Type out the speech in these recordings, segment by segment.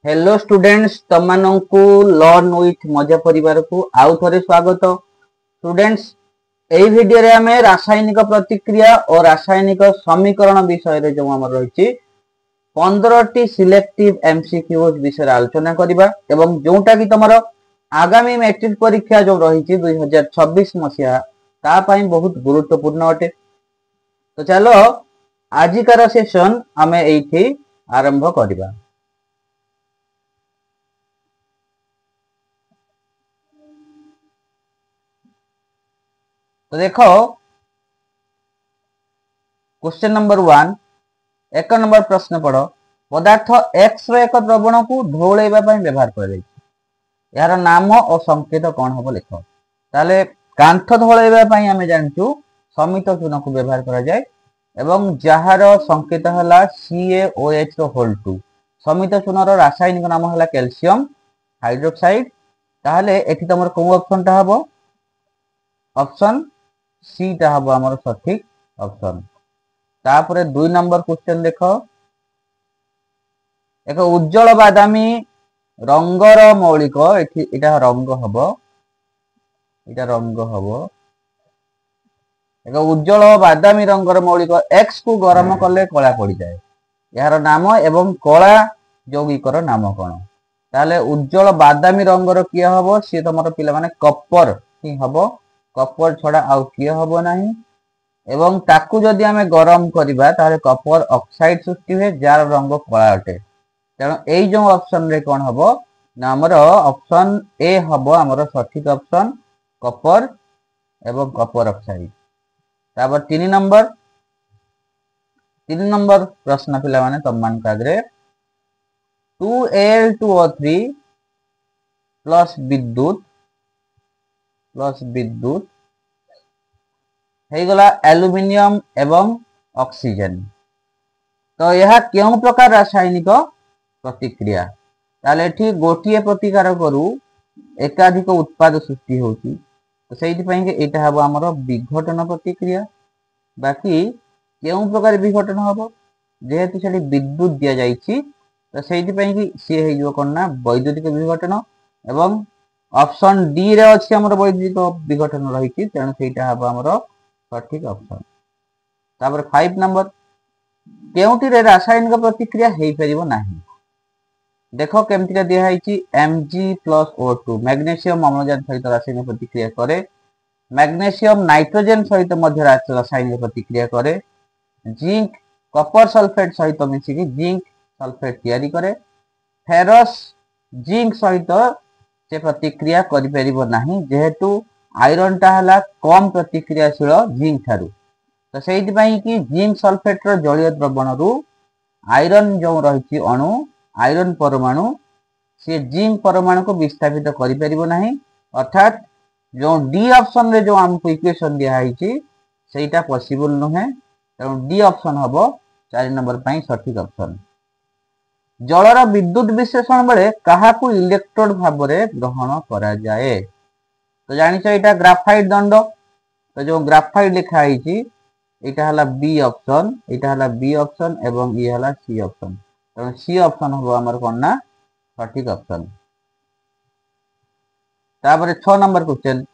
Hello students तमनंकु learn with मजा परिवार को आउ थरे स्वागत। स्टूडेंट्स एई वीडियो रे हमें रासायनिक प्रतिक्रिया और रासायनिक समीकरण विषय रे जो हमर रहिछि 15 टी सिलेक्टिव एमसीक्यूज विषय आलोचना करिबा एवं जोटा कि तमरो आगामी मैट्रिक परीक्षा जो रहिछि 2026 मसिया ता पई बहुत गुरुत्वपूर्ण अटे। तो चलो आजिकार सेशन हमें एठी आरंभ करिबा। तो देखो क्वेश्चन नंबर 1 एक नंबर प्रश्न पढ़ पदार्थ एक्स रो एक द्रवण को ढोलैबा व्यवहार कर यार नाम और संकेत कौन हम लिख ताले कांथ ढोलैबा आम जानचु समित चून को व्यवहार करा जाए एवं जार संकेत है CaOH होल 2 समित चून रासायनिक नाम है कैल्शियम हाइड्रोक्साइड ताहले एठी तमर को ऑप्शन टा हबो ऑप्शन सी टा हबो हमर सठिक ऑप्शन। तापरे 2 नंबर क्वेश्चन देखो एक उज्जवल बादामी रंगर मौलिक एटा रंग हबो एक उज्जवल बादामी रंगर मौलिक एक्स को गरम कले कला पड़ जाए यार नाम एवं कला यौगिकर नाम कौन ताले उज्जवल बादामी रंगर किए हबो सी तुम पिला माने कपर ही हबो कपर छड़ा आउ किए हबो नाही एवं ताकू जदि आमे गरम करिबा ताले कपर ऑक्साइड सृष्टि हुए जार रंग कला अटे तेणु एई जो ऑप्शन रे कोन हबो ना हमर ऑप्शन ए हबो हमर सठिक ऑप्शन कपर एवं कपर ऑक्साइड। तापर 3 नंबर प्रश्न पिला माने तम्मान कागरे 2Al2O3 प्लस विद्युत गला एल्युमिनियम एवं ऑक्सीजन तो यह क्यों प्रकार रासायनिक प्रतिक्रिया ताले एठी गोटिए प्रतिकार करू एकाधिक उत्पाद सृष्टि होची तो सेहिति पई के एटा हबो हमर विघटन प्रतिक्रिया बाकी क्यों प्रकार विघटन हबो जेहेतु सेठी विद्युत दिया जाईची तो सेहिति पई कि से हे जो कोन ना वैद्युतिक विघटन एवं ऑप्शन डी रे अछि हमर वैद्युतिक विघटन रहिची तेणु सेटा हबो हमर सठिक ऑप्शन। तापर 5 नंबर केउटी रे रासायनिक प्रतिक्रिया हेई परिबो नाही देखो केमतिका दिया है Mg+O2 मैग्नीशियम अम्लजान सहित रासायनिक प्रतिक्रिया करे मैग्नीशियम नाइट्रोजन सहित मध्य रासायनिक प्रतिक्रिया करे जिंक कपर सल्फेट सहित मिसिकी जिंक सल्फेट तैयारी करे फेरस जिंक सहित से प्रतिक्रिया करि परिबो नाही जेहेतु आयरन टा हला कम प्रतिक्रियाशील जिंक थारु तो सेहिति पई कि जिंक सल्फेट रो जलीय द्रवण रु आयरन जो रहिछि अणु आयरन परमाणु से जिंक परमाणु को विस्थापित करि परिबो नाही अर्थात जो डी ऑप्शन रे जो हमको इक्वेशन दिया है सेटा पॉसिबल नहे तेणु डी ऑप्शन हबो 4 नंबर पई सठिक ऑप्शन। जलर विद्युत विश्लेषण बेले काहाकू इलेक्ट्रोड भाव रे ग्रहण करा जाए तो जानिछ एटा ग्राफाइट दंड तो जो ग्राफाइट लिखा है एटा हला बी ऑप्शन एवं ये हला सी ऑप्शन तेणु सी ऑप्शन हबो हमर कोन ना सठिक ऑप्शन। तापर 6 नंबर क्वेश्चन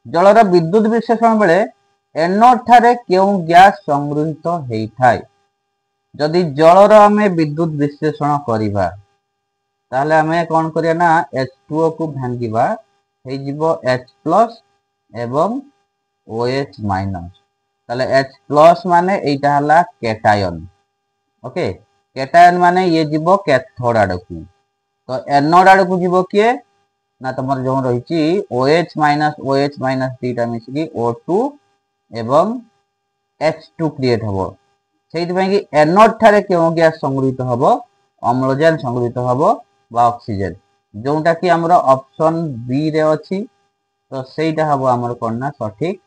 जलर विद्युत विश्लेषण बेले एनोड ठारे केउ गैस संग्रहित हेई थाए जदि जलर आमे विद्युत विश्लेषण करिबा ताहले आमे कोन करिया ना H2O को भांगिबा हेई जिवो H+ एवं OH- ताहले H+ माने एटा हला कैटायन ओके कैटायन माने ये जीवो कैथोड आडकू तो एनोड आडकू जीवो किए ना तमर जो रहिछि OH- दीटा मिसिकी O2 एवं H2 क्रिएट हबो सेहिति पई कि एनोड ठारे केउ गैस संग्रहित हबो अम्लजान संग्रहित हबो बा ऑक्सीजन जोंटा कि हमर ऑप्शन बी रे अछि तो सेटा हबो हमर कोन ना सठिक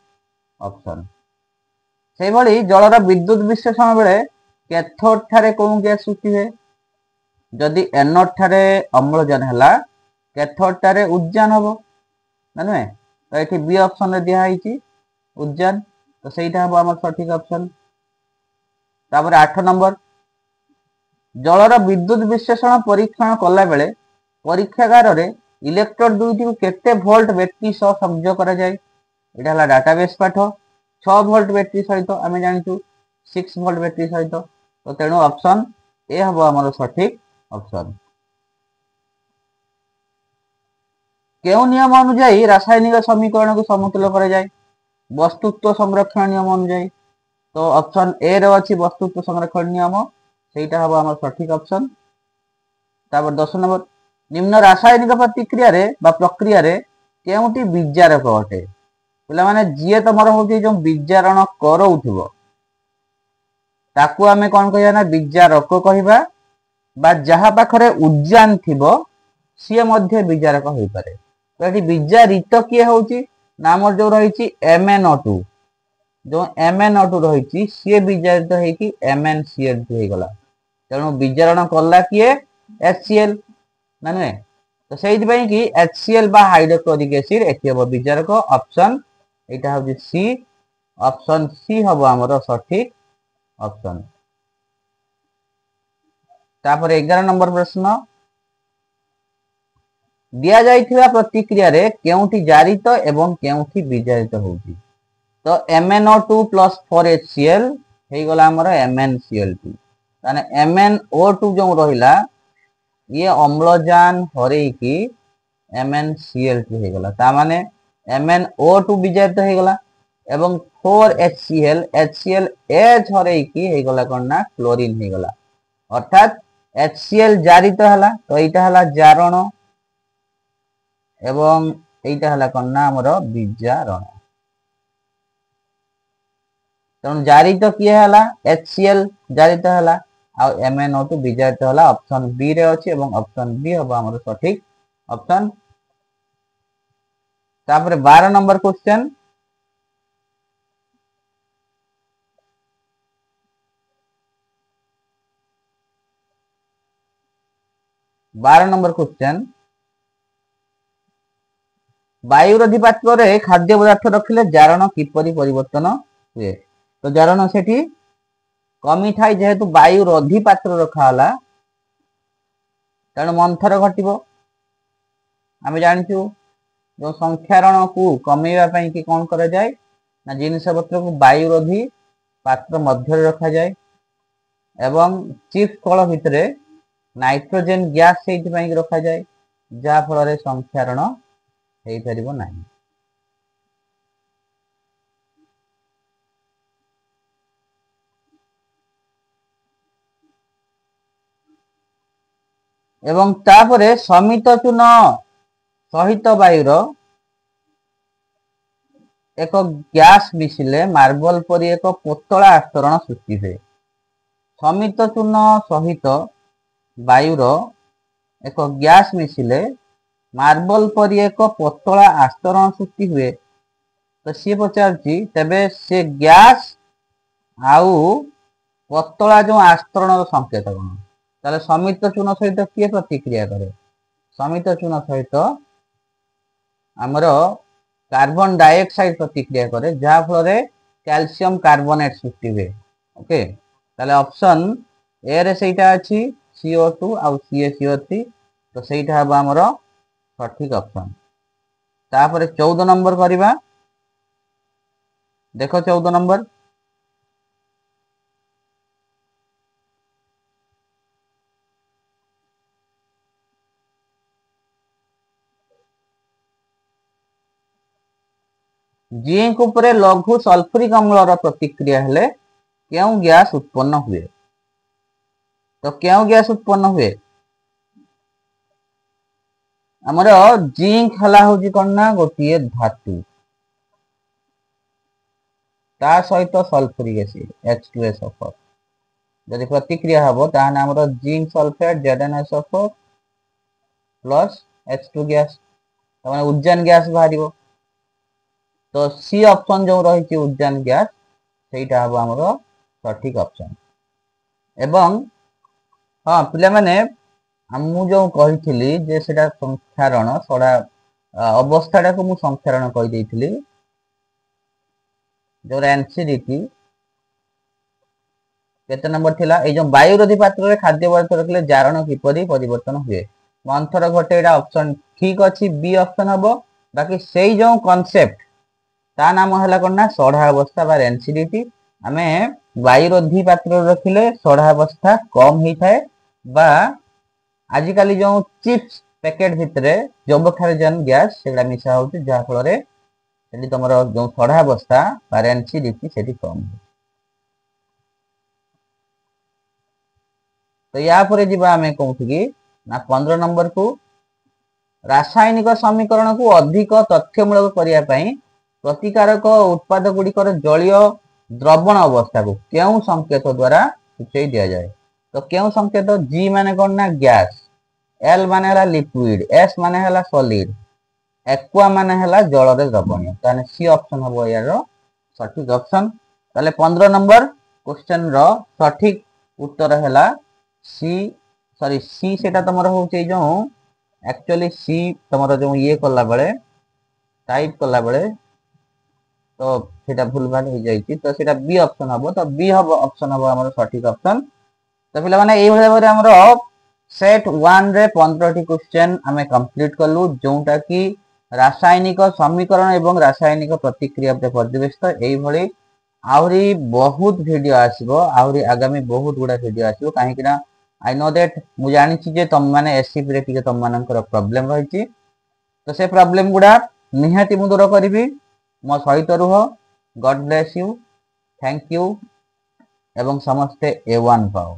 ऑप्शन। सेहि भली जलर विद्युत विश्लेषण बेले कैथोड ठारे कोउ गैस सृष्टि हुए जदि एनोड ठारे अम्लजान हला कैथोड ठारे उद्जान हबो माने तो एठी बी ऑप्शन रे दिया है उद्जान तो सेटा हबो हमर सठिक ऑप्शन। तापर 8 नंबर जलर विद्युत विश्लेषण परीक्षण कला बेले परीक्षागार में इलेक्ट्रोड दुईटी को केते वोल्ट बैटरी सह संयोग करा जाए एटा हला डाटाबेस पाठ 6 वोल्ट बैटरी सहित आम जानू 6 वोल्ट बैटरी सहित तो तेणु ऑप्शन ए हम आमर सठिक ऑप्शन। केउ नियम अनुଯାयी रासायनिक समीकरण को समतुल्य करा जाए वस्तुत्व संरक्षण नियम अनुଯାयी तो ऑप्शन ए रे अछि वस्तुत्व संरक्षण नियम सेटा हम आमर सठिक ऑप्शन। तापर 10 नंबर निम्न रासायनिक प्रतिक्रिया रे बा प्रक्रिया रे केउटी विजारक अटे पिला माने जीए तमर होची जो विजारण करउथिबो ताकू आमे कोन कहया ना विजारक कहिबा बा जहा पाखरे उज्जान थिबो सिए मध्ये विजारक होई पारे तो एठी विजारित किए होची नाम जो रहिची MnO2 जो MnO2 रहिची सिए विजारित हेकी MnCl2 हे गला तेणु विजारण कला किए HCl ना नुए तो सेहि पई कि HCl बा हाइड्रोक्लोरिक एसिड एथि हबो विजारक ऑप्शन एटा होची सी ऑप्शन सी हबो हमर सठिक ऑप्शन। तापर 11 नंबर प्रश्न दिया जाइथिबा प्रतिक्रिया रे केउठी जारित एवं केउठी विजारित होउची तो MnO2 + 4HCl हे गला हमर MnCl2 ताने MnO2 जो रहिला ये अम्लजान हरई की MnCl2 हे गला ता माने MnO2 विजारित हे गला एवं 4HCl HCl H हरई की हे गला कोना क्लोरीन हे गला अर्थात HCl जारित हला तो एटा हला जारण एवं एटा हला कोना हमर विजारण तन जारित किए हला HCl जारित हला आ MnO2 विजारित हला ऑप्शन बी रे अछि एवं ऑप्शन बी हबो हमर सठिक ऑप्शन। तापर 12 नंबर क्वेश्चन वायुरोधी पात्र रे खाद्य पदार्थ रखिले जारण किपरि परिवर्तन हुए तो जारण सेठी कमी थाई जेहेतु वायुरोधी पात्र रखा हला तेणु मंथर घटिबो आमे जानछु जो संख्यारण को कमेवा पई कि कोन करा जाय ना जिनिस पत्र को वायुरोधी पात्र मध्य रखा जाए एवं चिप्स कल भितरे नाइट्रोजन गैस सेठी पई रखा जाए जा फल रे संख्यारण हेई परिबो नाही। एवं तापरे समित चून सहित वायुर एक गैस मिशिले मार्बल परी एक पतला आस्तरण सृष्टि हुए समित चून सहित वायुर एक गैस मिशिले मार्बल परी एक पतला आस्तरण सृष्टि हुए तो सी पचारची तबे से गैस आउ पतला जो आस्तरण संकेत कौन ताले समित चून सहित किए प्रतिक्रिया करे समित चून सहित आमर कार्बन डाइऑक्साइड प्रतिक्रिया करे जहा फल रे कैल्शियम कार्बोनेट सृष्टि हुए ओके ताले ऑप्शन ए रे सेटा अछि CO2 आ CaCO3 तो सेटा हबो हमर सठिक ऑप्शन। तापर 14 नंबर करिबा देखो 14 नंबर जिंक उपरे लघु सल्फ्यूरिक अम्लर प्रतिक्रिया हेले केउ गैस उत्पन्न हुए तो केउ गैस उत्पन्न हुए हमर जिंक हला होजी कोन ना गोटिए धातु ता सहित सल्फ्यूरिक एसिड H2SO4 जदि प्रतिक्रिया हबो ताने हमर zinc sulphate ZnSO4 plus H2 gas तमाने उज्जान गैस बाहरिबो तो सी ऑप्शन जो रही उज्जान गैस सेटा हबो हमर सठिक ऑप्शन। एवं हाँ पिला माने मु जो कहिथिली जे सेटा संख्यारण सडा अवस्थाटा को मु संख्यारण कहि देइथिली जो एनसीडीटी केते नंबर थिला ए जो वायुरोधी पात्र रे खाद्य पदार्थ रखले जारण किपरि परिवर्तन हुए मंथर घटे एटा ऑप्शन ठीक अछि बी ऑप्शन हबो बाकी सेई जो कांसेप्ट ता नाम हला कोन ना सढ़ा अवस्था बा रेंसिडिटी आमे वायुरोधी पात्र रखिले सढ़ा अवस्था कम ही थाए बा आजिकाली जो चिप्स पैकेट भितरे जैवोखारिजन गैस सेगला मिसा होउची जा फल रे सेठी तमरो जो सढ़ा अवस्था बा रेंसिडिटी सेठी कम तो या परे जिबा आमे कोउठी कि ना 15 नंबर को रासायनिक समीकरण को अधिक तथ्यमूलक करिया पई प्रतिकारक उत्पाद गुड़िकर जलीय द्रवण अवस्था को क्यों संकेत द्वारा सूचई दिया जाए तो क्यों संकेत जी माने कोन ना गैस एल माने हला लिक्विड एस माने हला सॉलिड एक्वा माने हला जल रे द्रवणीय ताने सी ऑप्शन हबो यार सठिक ऑप्शन ताले 15 नंबर क्वेश्चन रो सठिक उत्तर हला सी सॉरी सी सेटा तमरो होचे जो एक्चुअली सी तमरो जो ये कला बेले टाइप कला बेले तो सेटा भूल भाल हो जाई तो सेटा बी ऑप्शन हबो तो बी हबो ऑप्शन हबो हमर सठिक ऑप्शन तो पिला माने एई भले हमर सेट 1 रे 15 टी क्वेश्चन हमें कंप्लीट करलु जोंटा की रासायनिक समीकरण एवं रासायनिक प्रतिक्रिया पे पर्यवेक्षित एई भली आउरी बहुत वीडियो आसीबो आउरी आगामी बहुत गुडा वीडियो आसीबो काहे कि ना आई नो दैट मु जानि छी जे तुम माने एससीपी रे टिके तुम मानकर प्रॉब्लम रही छी तो से प्रॉब्लम गुडा निहाती मु दूर करबी मो सहित रुह God bless you thank you एवं समस्ते A1 पाओ।